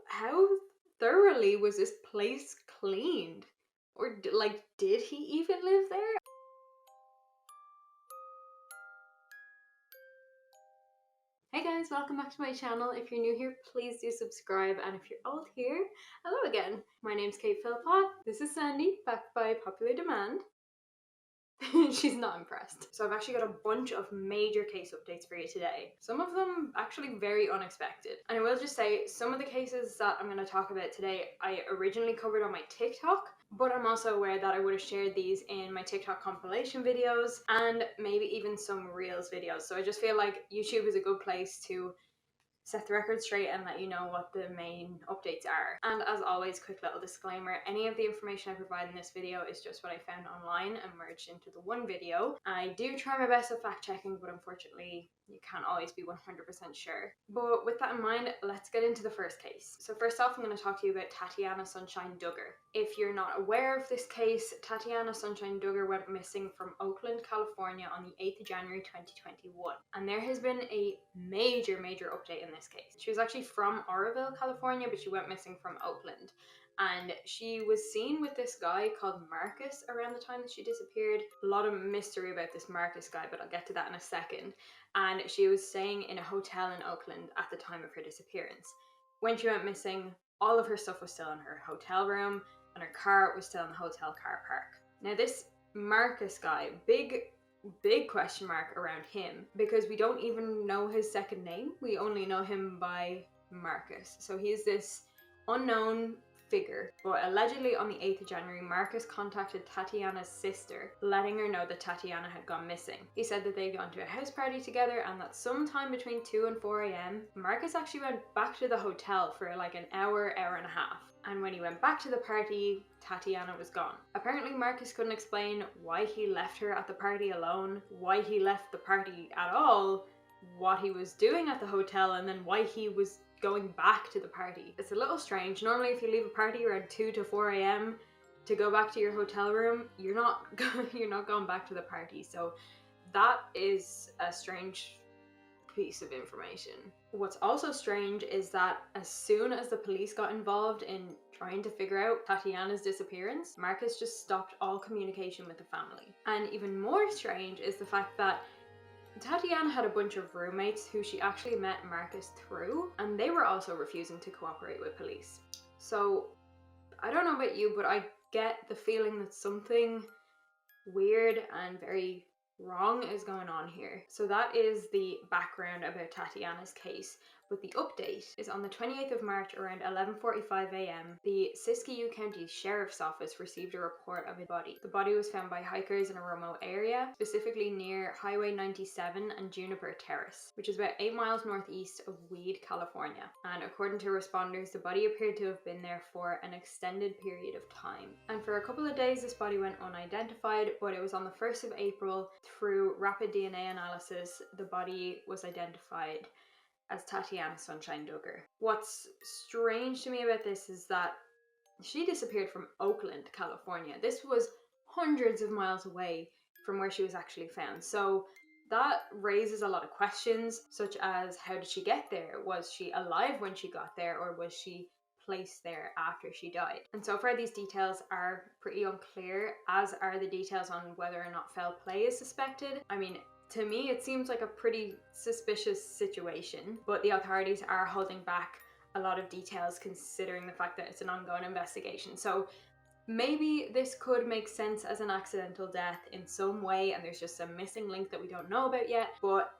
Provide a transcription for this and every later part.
how thoroughly was this place cleaned? Or like, did he even live there? Hey guys, welcome back to my channel. If you're new here, please do subscribe, and if you're old here, hello again. My name's Kate Philpott. This is Sandy, backed by popular demand. She's not impressed. So I've actually got a bunch of major case updates for you today. Some of them actually very unexpected. And I will just say, some of the cases that I'm going to talk about today, I originally covered on my TikTok, but I'm also aware that I would have shared these in my TikTok compilation videos and maybe even some Reels videos. So I just feel like YouTube is a good place to set the record straight and let you know what the main updates are. And as always, quick little disclaimer, any of the information I provide in this video is just what I found online and merged into the one video. I do try my best at fact checking, but unfortunately you can't always be 100% sure. But with that in mind, let's get into the first case. So first off, I'm going to talk to you about Tatiana Sunshine Duggar. If you're not aware of this case, Tatiana Sunshine Duggar went missing from Oakland, California on the 8th of January 2021. And there has been a major update in this case. She was actually from Oroville, California, but she went missing from Oakland. And she was seen with this guy called Marcus around the time that she disappeared. A lot of mystery about this Marcus guy, but I'll get to that in a second. And she was staying in a hotel in Oakland at the time of her disappearance. When she went missing, all of her stuff was still in her hotel room, and her car was still in the hotel car park. Now this Marcus guy, big question mark around him, because we don't even know his second name. We only know him by Marcus. So he's this unknown figure. But allegedly on the 8th of January, Marcus contacted Tatiana's sister, letting her know that Tatiana had gone missing. He said that they'd gone to a house party together and that sometime between 2 and 4 a.m, Marcus actually went back to the hotel for like an hour and a half. And when he went back to the party, Tatiana was gone. Apparently Marcus couldn't explain why he left her at the party alone, why he left the party at all, what he was doing at the hotel, and then why he was going back to the party. It's a little strange. Normally if you leave a party around 2 to 4 a.m. to go back to your hotel room, you're not going back to the party. So that is a strange piece of information. What's also strange is that as soon as the police got involved in trying to figure out Tatiana's disappearance, Marcus just stopped all communication with the family. And even more strange is the fact that Tatiana had a bunch of roommates who she actually met Marcus through, and they were also refusing to cooperate with police. So I don't know about you, but I get the feeling that something weird and very wrong is going on here. So that is the background about Tatiana's case. But the update is on the 28th of March around 11:45 a.m. the Siskiyou County Sheriff's Office received a report of a body. The body was found by hikers in a remote area, specifically near Highway 97 and Juniper Terrace, which is about 8 miles northeast of Weed, California. And according to responders, the body appeared to have been there for an extended period of time. And for a couple of days, this body went unidentified, but it was on the 1st of April, through rapid DNA analysis, the body was identified as Tatiana Sunshine Duggar. What's strange to me about this is that she disappeared from Oakland, California. This was hundreds of miles away from where she was actually found. So that raises a lot of questions, such as how did she get there? Was she alive when she got there, or was she placed there after she died? And so far these details are pretty unclear, as are the details on whether or not foul play is suspected. I mean, to me, it seems like a pretty suspicious situation, but the authorities are holding back a lot of details considering the fact that it's an ongoing investigation. So maybe this could make sense as an accidental death in some way, and there's just a missing link that we don't know about yet, but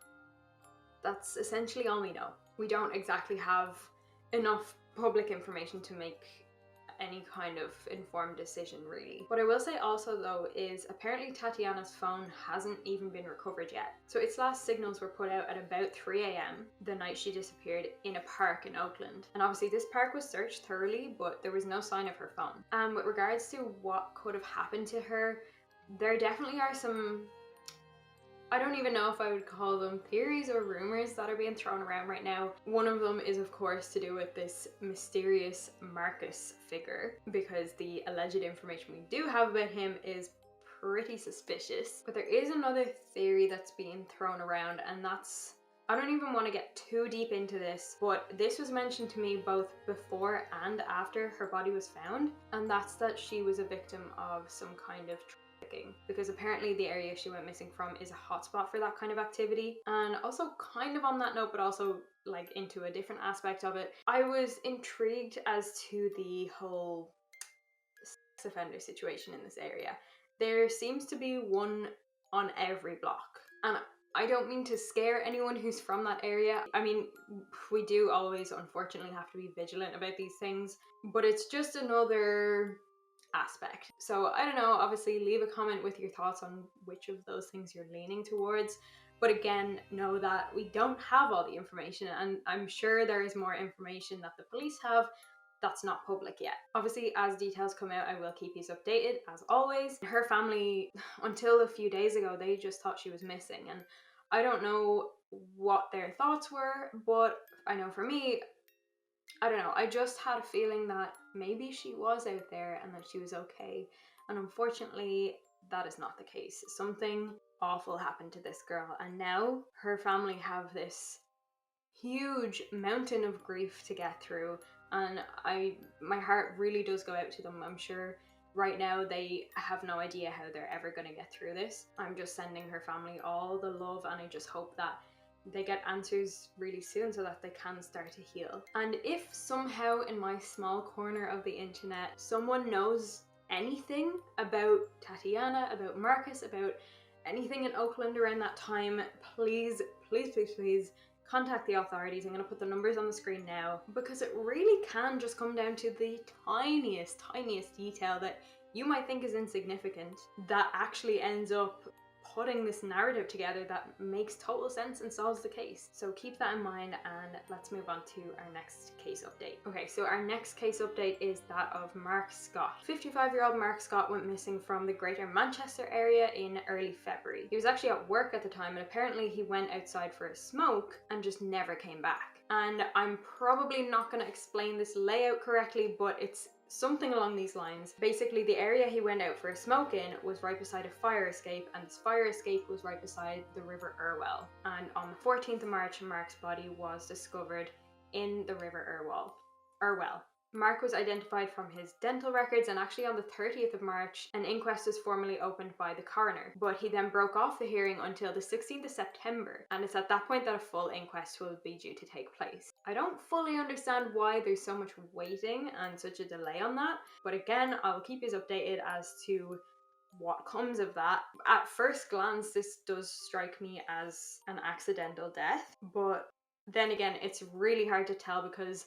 that's essentially all we know. We don't exactly have enough public information to make any kind of informed decision, really. What I will say also though is apparently Tatiana's phone hasn't even been recovered yet. So its last signals were put out at about 3 a.m. the night she disappeared in a park in Oakland. And obviously this park was searched thoroughly, but there was no sign of her phone. And with regards to what could have happened to her, there definitely are some, I don't even know if I would call them theories or rumors that are being thrown around right now. One of them is of course to do with this mysterious Marcus figure, because the alleged information we do have about him is pretty suspicious. But there is another theory that's being thrown around, and that's I don't even want to get too deep into this, but this was mentioned to me both before and after her body was found, and that's that she was a victim of some kind of trafficking, because apparently the area she went missing from is a hotspot for that kind of activity. And also, kind of on that note, but also like into a different aspect of it, I was intrigued as to the whole sex offender situation in this area. There seems to be one on every block, and I don't mean to scare anyone who's from that area. I mean, we do always unfortunately have to be vigilant about these things, but it's just another aspect. So I don't know, obviously leave a comment with your thoughts on which of those things you're leaning towards. But again, know that we don't have all the information, and I'm sure there is more information that the police have that's not public yet. Obviously, as details come out, I will keep you updated as always. Her family, until a few days ago, they just thought she was missing, and I don't know what their thoughts were, but I know for me, I don't know, I just had a feeling that maybe she was out there and that she was okay. And unfortunately, that is not the case. Something awful happened to this girl, and now her family have this huge mountain of grief to get through, and my heart really does go out to them. I'm sure right now they have no idea how they're ever going to get through this. I'm just sending her family all the love, and I just hope that they get answers really soon so that they can start to heal. And if somehow in my small corner of the internet someone knows anything about Tatiana, about Marcus, about anything in Oakland around that time, please, please, please, please contact the authorities. I'm going to put the numbers on the screen now, because it really can just come down to the tiniest detail that you might think is insignificant that actually ends up putting this narrative together that makes total sense and solves the case. So keep that in mind, and let's move on to our next case update. Okay, so our next case update is that of Mark Scott. 55-year-old Mark Scott went missing from the Greater Manchester area in early February. He was actually at work at the time, and apparently he went outside for a smoke and just never came back. And I'm probably not going to explain this layout correctly, but it's something along these lines. Basically, the area he went out for a smoke in was right beside a fire escape, and this fire escape was right beside the River Irwell. And on the 14th of March, Mark's body was discovered in the River Irwell. Mark was identified from his dental records, and actually on the 30th of March, an inquest was formally opened by the coroner, but he then broke off the hearing until the 16th of September, and it's at that point that a full inquest will be due to take place. I don't fully understand why there's so much waiting and such a delay on that, but again, I'll keep you updated as to what comes of that. At first glance, this does strike me as an accidental death, but then again, it's really hard to tell because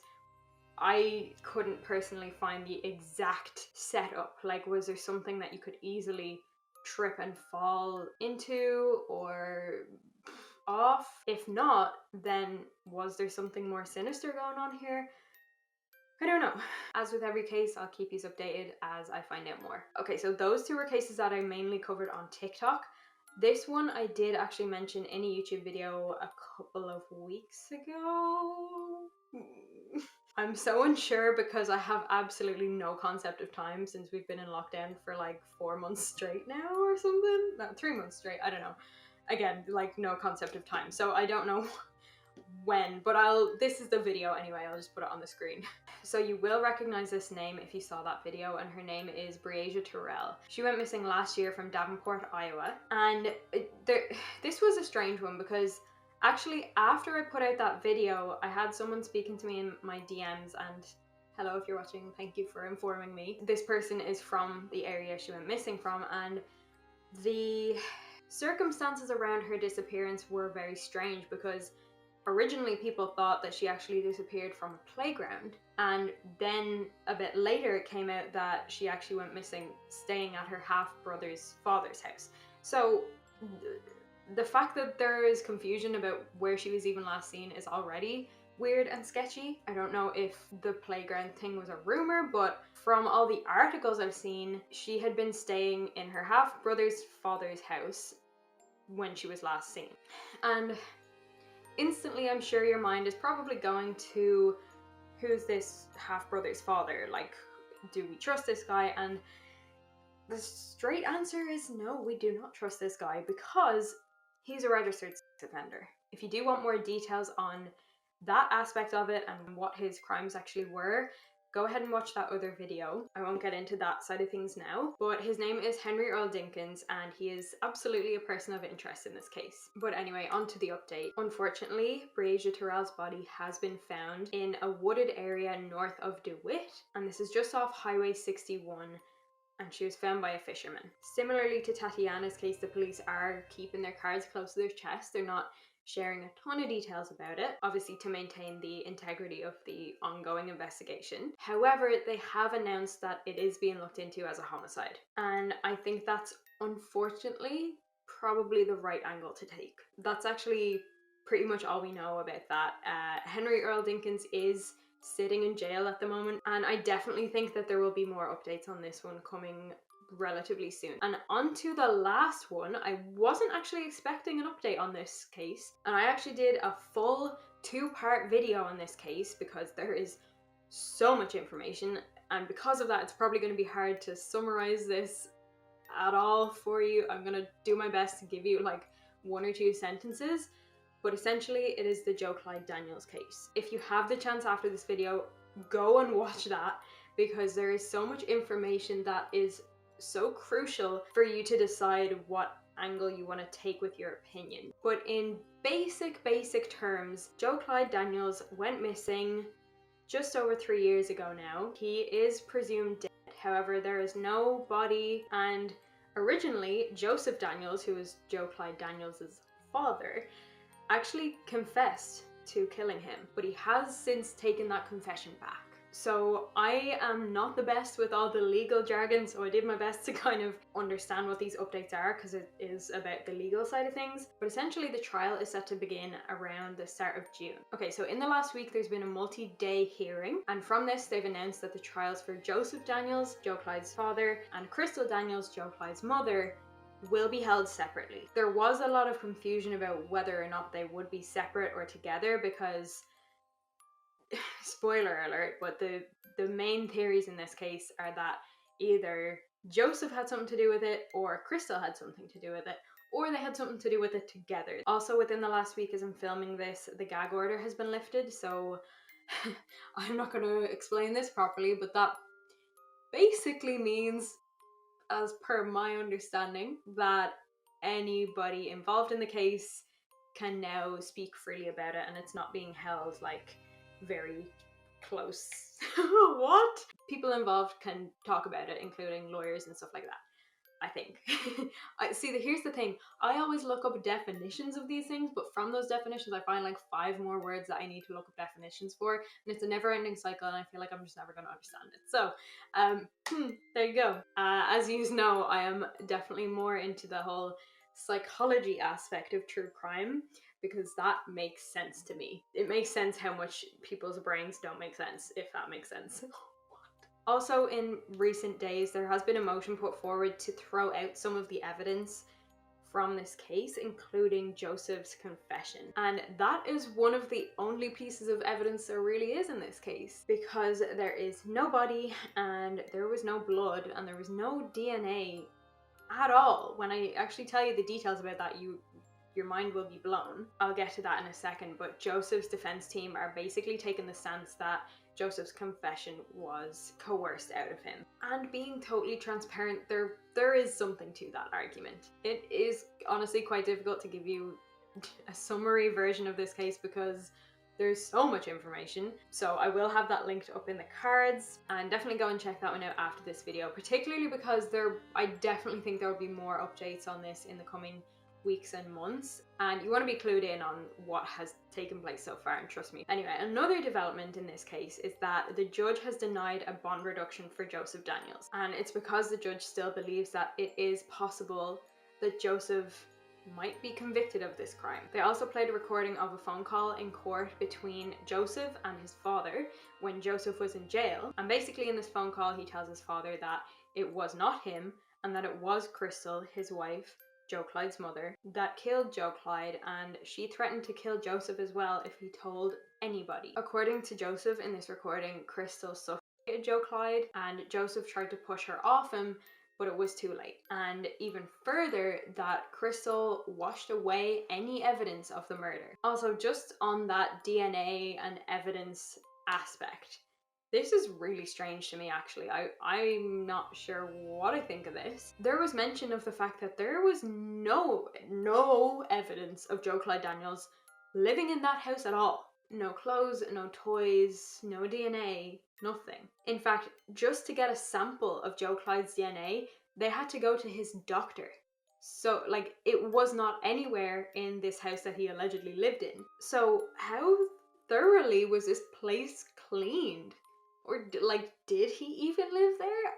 I couldn't personally find the exact setup. Like, was there something that you could easily trip and fall into or off? If not, then was there something more sinister going on here? I don't know. As with every case, I'll keep you updated as I find out more. Okay, so those two were cases that I mainly covered on TikTok. This one I did actually mention in a YouTube video a couple of weeks ago. I'm so unsure because I have absolutely no concept of time since we've been in lockdown for like 4 months straight now or something. No, 3 months straight, I don't know. Again, like no concept of time. So I don't know when, but this is the video anyway, I'll just put it on the screen. So you will recognize this name if you saw that video, and her name is Breisha Tyrell. She went missing last year from Davenport, Iowa, and this was a strange one because actually after I put out that video, I had someone speaking to me in my DMs, and hello if you're watching, thank you for informing me. This person is from the area she went missing from, and the circumstances around her disappearance were very strange because originally people thought that she actually disappeared from a playground, and then a bit later it came out that she actually went missing staying at her half-brother's father's house. So the fact that there is confusion about where she was even last seen is already weird and sketchy. I don't know if the playground thing was a rumor, but from all the articles I've seen, she had been staying in her half-brother's father's house when she was last seen. And instantly, I'm sure your mind is probably going to, who's this half-brother's father? Like, do we trust this guy? And the straight answer is no, we do not trust this guy because he's a registered sex offender. If you do want more details on that aspect of it and what his crimes actually were, go ahead and watch that other video. I won't get into that side of things now, but his name is Henry Earl Dinkins and he is absolutely a person of interest in this case. But anyway, on to the update. Unfortunately, Breisha Tyrell's body has been found in a wooded area north of DeWitt, and this is just off Highway 61, and she was found by a fisherman. Similarly to Tatiana's case, the police are keeping their cards close to their chest. They're not sharing a ton of details about it, obviously to maintain the integrity of the ongoing investigation. However, they have announced that it is being looked into as a homicide. And I think that's unfortunately probably the right angle to take. That's actually pretty much all we know about that. Henry Earl Dinkins is sitting in jail at the moment, and I definitely think that there will be more updates on this one coming relatively soon. And on to the last one. I wasn't actually expecting an update on this case, and I actually did a full 2-part video on this case because there is so much information, and because of that it's probably going to be hard to summarize this at all for you. I'm going to do my best to give you like 1 or 2 sentences, but essentially it is the Joe Clyde Daniels case. If you have the chance after this video, go and watch that, because there is so much information that is so crucial for you to decide what angle you want to take with your opinion. But in basic terms, Joe Clyde Daniels went missing just over 3 years ago now. He is presumed dead. However, there is no body, and originally Joseph Daniels, who is Joe Clyde Daniels' father, actually confessed to killing him, but he has since taken that confession back. So I am not the best with all the legal jargon, so I did my best to kind of understand what these updates are, because it is about the legal side of things. But essentially the trial is set to begin around the start of June. Okay, so in the last week there's been a multi-day hearing, and from this they've announced that the trials for Joseph Daniels, Joe Clyde's father, and Crystal Daniels, Joe Clyde's mother, will be held separately. There was a lot of confusion about whether or not they would be separate or together, because spoiler alert, but the main theories in this case are that either Joseph had something to do with it, or Crystal had something to do with it, or they had something to do with it together. Also, within the last week as I'm filming this, the gag order has been lifted, so I'm not going to explain this properly, but that basically means, as per my understanding, that anybody involved in the case can now speak freely about it, and it's not being held like very close. What? People involved can talk about it, including lawyers and stuff like that, I think. Here's the thing. I always look up definitions of these things, but from those definitions I find like 5 more words that I need to look up definitions for, and it's a never-ending cycle, and I feel like I'm just never going to understand it. So there you go. As you know, I am definitely more into the whole psychology aspect of true crime, because that makes sense to me. It makes sense how much people's brains don't make sense, if that makes sense. Also, in recent days, there has been a motion put forward to throw out some of the evidence from this case, including Joseph's confession. And that is one of the only pieces of evidence there really is in this case, because there is no body, and there was no blood, and there was no DNA at all. When I actually tell you the details about that, your mind will be blown. I'll get to that in a second, but Joseph's defense team are basically taking the stance that Joseph's confession was coerced out of him. And being totally transparent, there is something to that argument. It is honestly quite difficult to give you a summary version of this case because there's so much information. So I will have that linked up in the cards, and definitely go and check that one out after this video, particularly because I definitely think there will be more updates on this in the coming weeks and months, and you want to be clued in on what has taken place so far, and trust me. Anyway, another development in this case is that the judge has denied a bond reduction for Joseph Daniels, and it's because the judge still believes that it is possible that Joseph might be convicted of this crime. They also played a recording of a phone call in court between Joseph and his father when Joseph was in jail, and basically in this phone call he tells his father that it was not him, and that it was Crystal, his wife, Joe Clyde's mother, that killed Joe Clyde, and she threatened to kill Joseph as well if he told anybody. According to Joseph in this recording, Crystal suffocated Joe Clyde, and Joseph tried to push her off him but it was too late. And even further, that Crystal washed away any evidence of the murder. Also, just on that DNA and evidence aspect, this is really strange to me, actually. I'm not sure what I think of this. There was mention of the fact that there was no evidence of Joe Clyde Daniels living in that house at all. No clothes, no toys, no DNA, nothing. In fact, just to get a sample of Joe Clyde's DNA, they had to go to his doctor. So, like, it was not anywhere in this house that he allegedly lived in. So, how thoroughly was this place cleaned? Or, like, did he even live there?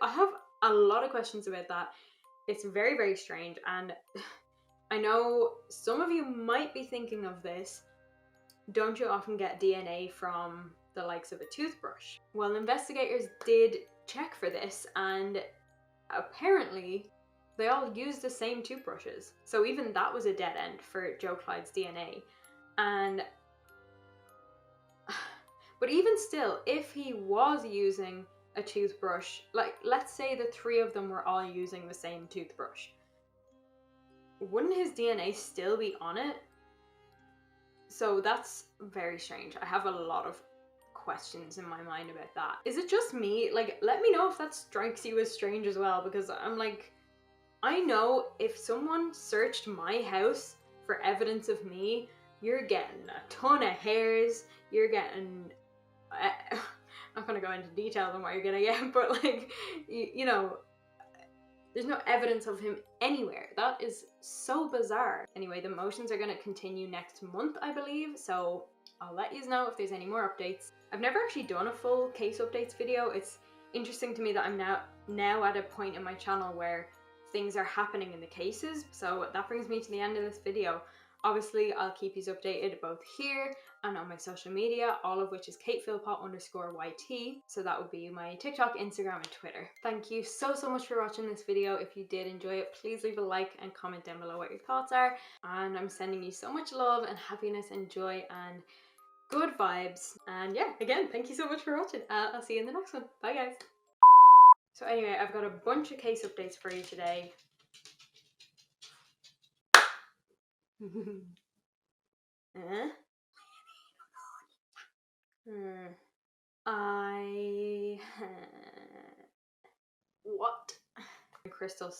I have a lot of questions about that. It's very, very strange, and I know some of you might be thinking of this. Don't you often get DNA from the likes of a toothbrush? Well, investigators did check for this, and apparently they all used the same toothbrushes. So even that was a dead end for Joe Clyde's DNA. And but even still, if he was using a toothbrush, like let's say the three of them were all using the same toothbrush, wouldn't his DNA still be on it? So that's very strange. I have a lot of questions in my mind about that. Is it just me? Like, let me know if that strikes you as strange as well, because I'm like, I know if someone searched my house for evidence of me, you're getting a ton of hairs, you're getting... I'm not gonna go into details on what you're gonna get, but like, you know, there's no evidence of him anywhere. That is so bizarre. Anyway, the motions are going to continue next month, I believe, so I'll let you know if there's any more updates. I've never actually done a full case updates video. It's interesting to me that I'm now at a point in my channel where things are happening in the cases, so that brings me to the end of this video. Obviously, I'll keep you updated both here and on my social media, all of which is katephilpott_YT. So that would be my TikTok, Instagram, and Twitter. Thank you so much for watching this video. If you did enjoy it, please leave a like and comment down below what your thoughts are. And I'm sending you so much love and happiness and joy and good vibes. And yeah, again, thank you so much for watching. I'll see you in the next one. Bye, guys. So anyway, I've got a bunch of case updates for you today. I... What? Crystal